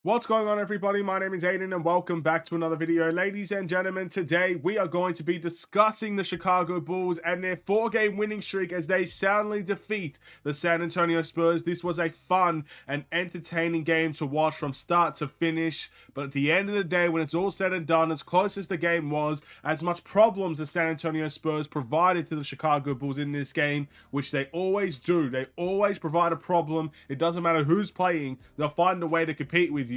What's going on, everybody? My name is Aiden and welcome back to another video. Ladies and gentlemen, today we are going to be discussing the Chicago Bulls and their 4-game winning streak as they soundly defeat the San Antonio Spurs. This was a fun and entertaining game to watch from start to finish, but at the end of the day, when it's all said and done, as close as the game was, as much problems the San Antonio Spurs provided to the Chicago Bulls in this game, which they always do. They always provide a problem. It doesn't matter who's playing, they'll find a way to compete with you.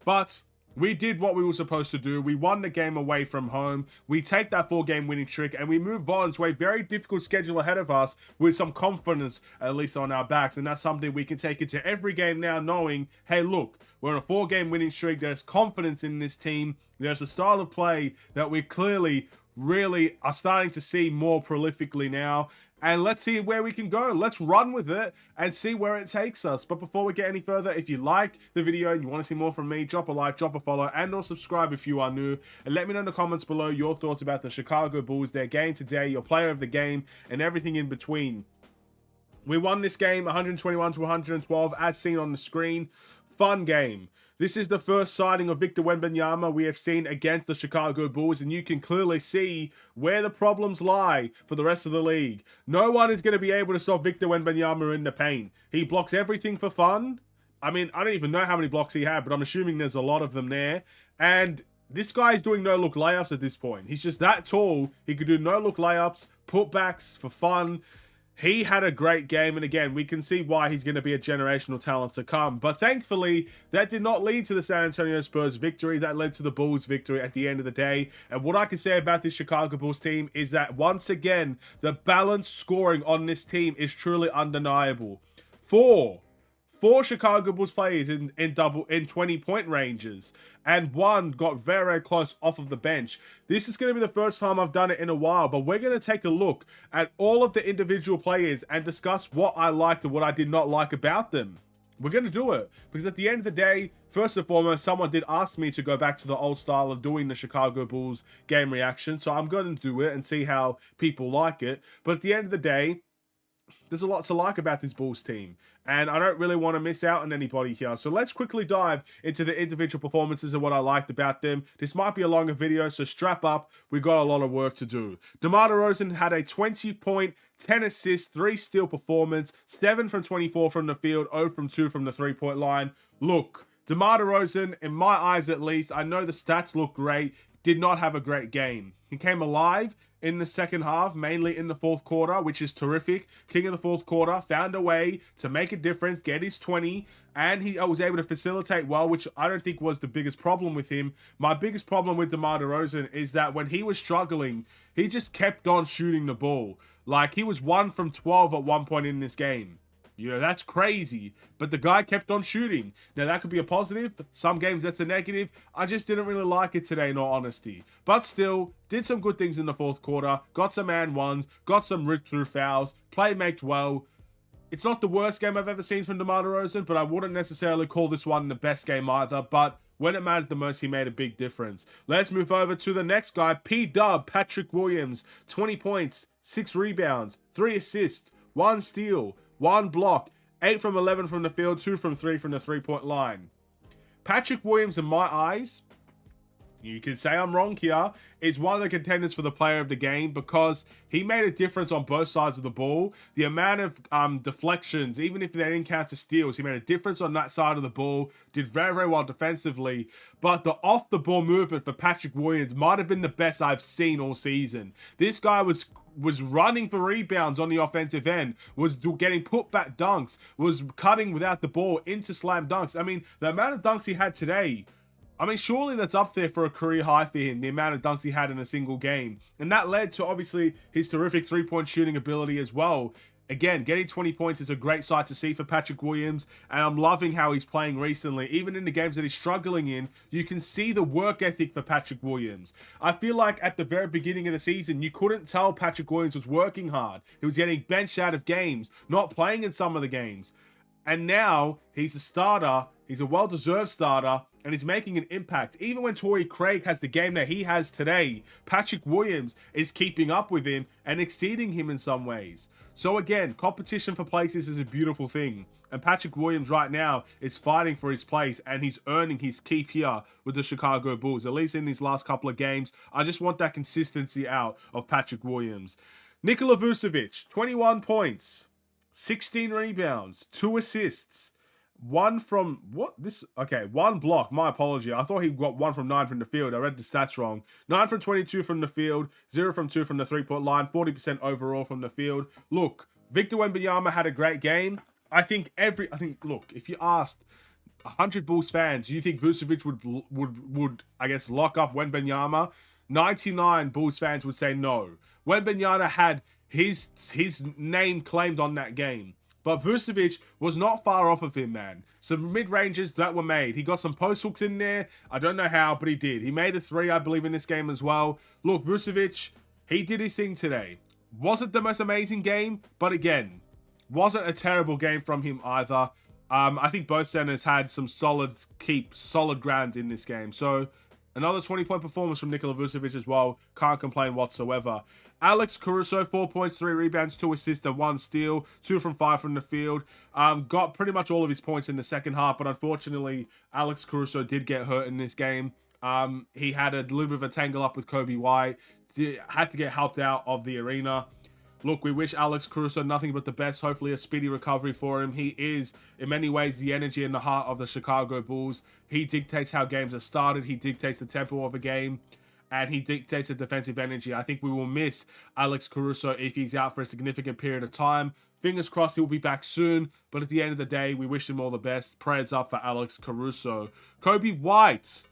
But we did what we were supposed to do. We won the game away from home. We take that 4-game winning streak and we move on to a very difficult schedule ahead of us with some confidence, at least on our backs. And that's something we can take into every game now, knowing, hey, look, we're on a 4-game winning streak. There's confidence in this team. There's a style of play that we clearly really are starting to see more prolifically now. And let's see where we can go. Let's run with it and see where it takes us. But before we get any further, if you like the video and you want to see more from me, drop a like, drop a follow, and or subscribe if you are new. And let me know in the comments below your thoughts about the Chicago Bulls, their game today, your player of the game, and everything in between. We won this game 121 to 112 as seen on the screen. Fun game. This is the first sighting of Victor Wembanyama we have seen against the Chicago Bulls, and you can clearly see where the problems lie for the rest of the league. No one is going to be able to stop Victor Wembanyama in the paint. He blocks everything for fun. I mean, I don't even know how many blocks he had, but I'm assuming there's a lot of them there. And this guy is doing no-look layups at this point. He's just that tall. He could do no-look layups, putbacks for fun. He had a great game, and again, we can see why he's going to be a generational talent to come. But thankfully, that did not lead to the San Antonio Spurs victory. That led to the Bulls victory at the end of the day. And what I can say about this Chicago Bulls team is that, once again, the balanced scoring on this team is truly undeniable. Four Chicago Bulls players in 20-point ranges, and one got very, very close off of the bench. This is going to be the first time I've done it in a while, but we're going to take a look at all of the individual players and discuss what I liked and what I did not like about them. We're going to do it because at the end of the day, first and foremost, someone did ask me to go back to the old style of doing the Chicago Bulls game reaction, so I'm going to do it and see how people like it. But at the end of the day, there's a lot to like about this Bulls team, and I don't really want to miss out on anybody here. So let's quickly dive into the individual performances and what I liked about them. This might be a longer video, so strap up. We've got a lot of work to do. DeMar DeRozan had a 20-point, 10 assists, 3 steal performance, 7 from 24 from the field, 0 from 2 from the three-point line. Look, DeMar DeRozan, in my eyes at least, I know the stats look great, did not have a great game. He came alive in the second half, mainly in the fourth quarter, which is terrific. King of the fourth quarter, found a way to make a difference, get his 20, and he was able to facilitate well, which I don't think was the biggest problem with him. My biggest problem with DeMar DeRozan is that when he was struggling, he just kept on shooting the ball. Like, he was 1 from 12 at one point in this game. You know, that's crazy. But the guy kept on shooting. Now, that could be a positive. Some games, that's a negative. I just didn't really like it today, in all honesty. But still, did some good things in the fourth quarter. Got some and ones. Got some rip-through fouls. Playmaked well. It's not the worst game I've ever seen from DeMar DeRozan, but I wouldn't necessarily call this one the best game either. But when it mattered the most, he made a big difference. Let's move over to the next guy, P-Dub, Patrick Williams. 20 points, 6 rebounds, 3 assists, 1 steal, 1 block, 8 from 11 from the field, 2 from 3 from the three-point line. Patrick Williams, in my eyes, you can say I'm wrong here, is one of the contenders for the player of the game because he made a difference on both sides of the ball. The amount of deflections, even if they didn't count to steals, he made a difference on that side of the ball, did very, very well defensively. But the off-the-ball movement for Patrick Williams might have been the best I've seen all season. This guy was running for rebounds on the offensive end, was getting put-back dunks, was cutting without the ball into slam dunks. I mean, the amount of dunks he had today, I mean, surely that's up there for a career high for him, the amount of dunks he had in a single game. And that led to, obviously, his terrific three-point shooting ability as well. Again, getting 20 points is a great sight to see for Patrick Williams, and I'm loving how he's playing recently. Even in the games that he's struggling in, you can see the work ethic for Patrick Williams. I feel like at the very beginning of the season, you couldn't tell Patrick Williams was working hard. He was getting benched out of games, not playing in some of the games. And now he's a starter. He's a well-deserved starter, and he's making an impact. Even when Torrey Craig has the game that he has today, Patrick Williams is keeping up with him and exceeding him in some ways. So again, competition for places is a beautiful thing. And Patrick Williams right now is fighting for his place, and he's earning his keep here with the Chicago Bulls, at least in these last couple of games. I just want that consistency out of Patrick Williams. Nikola Vucevic, 21 points, 16 rebounds, 2 assists. One block. My apology. I thought he got 1 from 9 from the field. I read the stats wrong. 9 from 22 from the field, 0 from 2 from the 3-point line, 40% overall from the field. Look, Victor Wembanyama had a great game. Look, if you asked 100 Bulls fans, do you think Vucevic would I guess lock up Wembanyama? 99 Bulls fans would say no. Wembanyama had his name claimed on that game. But Vucevic was not far off of him, man. Some mid-ranges that were made. He got some post hooks in there. I don't know how, but he did. He made a 3, I believe, in this game as well. Look, Vucevic, he did his thing today. Wasn't the most amazing game, but again, wasn't a terrible game from him either. I think both centers had some solid ground in this game. So, another 20-point performance from Nikola Vucevic as well. Can't complain whatsoever. Alex Caruso, 4 points, 3 rebounds, 2 assists, and 1 steal. 2 from 5 from the field. Got pretty much all of his points in the second half, but unfortunately, Alex Caruso did get hurt in this game. He had a little bit of a tangle up with Kobe White. Had to get helped out of the arena. Look, we wish Alex Caruso nothing but the best. Hopefully a speedy recovery for him. He is, in many ways, the energy in the heart of the Chicago Bulls. He dictates how games are started. He dictates the tempo of a game. And he dictates the defensive energy. I think we will miss Alex Caruso if he's out for a significant period of time. Fingers crossed he'll be back soon. But at the end of the day, we wish him all the best. Prayers up for Alex Caruso. Kobe White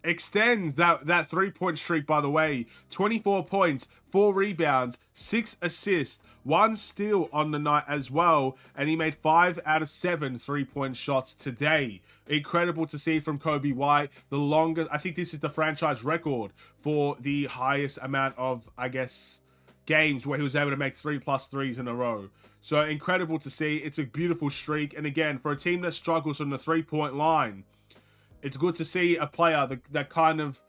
extends that 3-point streak, by the way. 24 points, 4 rebounds, 6 assists, 1 steal on the night as well. And he made 5 out of 7 3-point shots today. Incredible to see from Kobe White. The longest, I think this is the franchise record for the highest amount of, I guess, games where he was able to make 3+ threes in a row. So incredible to see. It's a beautiful streak. And again, for a team that struggles from the 3-point line, it's good to see a player that kind of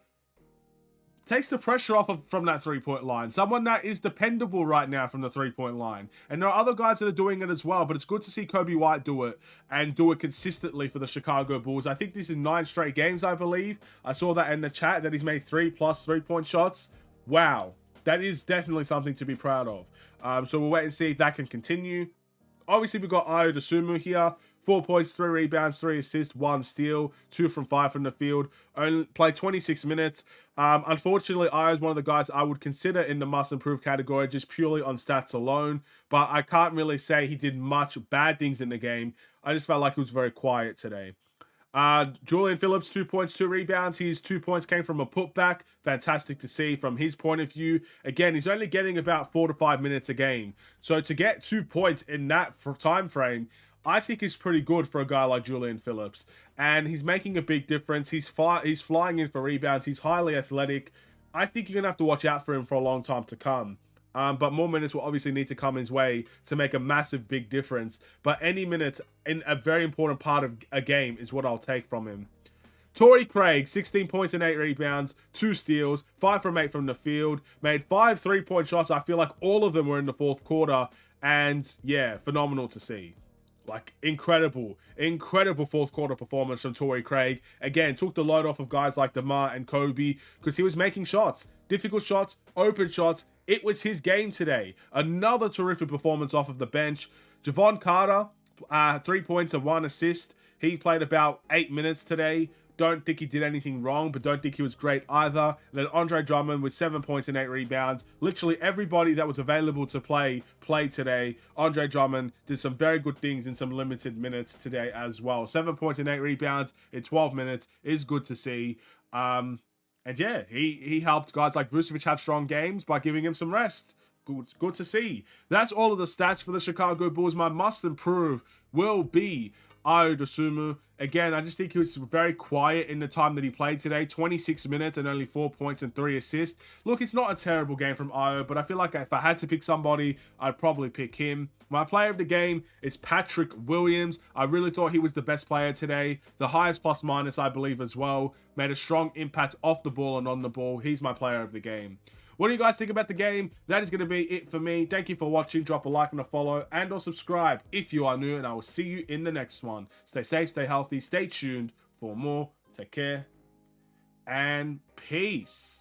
takes the pressure off from that 3-point line. Someone that is dependable right now from the 3-point line. And there are other guys that are doing it as well, but it's good to see Kobe White do it and do it consistently for the Chicago Bulls. I think this is 9 straight games, I believe. I saw that in the chat that he's made 3+ 3-point shots. Wow. That is definitely something to be proud of. So we'll wait and see if that can continue. Obviously, we've got Ayo Dosunmu here. 4 points, 3 rebounds, 3 assists, 1 steal, 2 from 5 from the field. Only played 26 minutes. Unfortunately, Ayo is one of the guys I would consider in the must-improve category just purely on stats alone. But I can't really say he did much bad things in the game. I just felt like he was very quiet today. Julian Phillips, 2 points, 2 rebounds. His 2 points came from a putback. Fantastic to see from his point of view. Again, he's only getting about 4 to 5 minutes a game. So to get 2 points in that time frame, I think is pretty good for a guy like Julian Phillips. And he's making a big difference. He's flying in for rebounds. He's highly athletic. I think you're going to have to watch out for him for a long time to come. But more minutes will obviously need to come his way to make a massive, big difference. But any minutes in a very important part of a game is what I'll take from him. Torrey Craig, 16 points and 8 rebounds, 2 steals, 5 from 8 from the field. Made 5 3-point shots. I feel like all of them were in the fourth quarter. And yeah, phenomenal to see. Like, incredible fourth quarter performance from Torrey Craig. Again, took the load off of guys like DeMar and Kobe because he was making shots. Difficult shots, open shots. It was his game today. Another terrific performance off of the bench. Javon Carter, 3 points and 1 assist. He played about 8 minutes today. Don't think he did anything wrong, but don't think he was great either. And then Andre Drummond with 7 points and 8 rebounds. Literally everybody that was available to played today. Andre Drummond did some very good things in some limited minutes today as well. 7 points and 8 rebounds in 12 minutes is good to see. And yeah, he helped guys like Vucevic have strong games by giving him some rest. Good to see. That's all of the stats for the Chicago Bulls. My must improve will be Ayo Dosunmu, again, I just think he was very quiet in the time that he played today. 26 minutes and only 4 points and 3 assists. Look, it's not a terrible game from Ayo, but I feel like if I had to pick somebody, I'd probably pick him. My player of the game is Patrick Williams. I really thought he was the best player today. The highest plus-minus, I believe, as well. Made a strong impact off the ball and on the ball. He's my player of the game. What do you guys think about the game? That is going to be it for me. Thank you for watching. Drop a like and a follow and or subscribe if you are new, and I will see you in the next one. Stay safe, stay healthy, stay tuned for more. Take care and peace.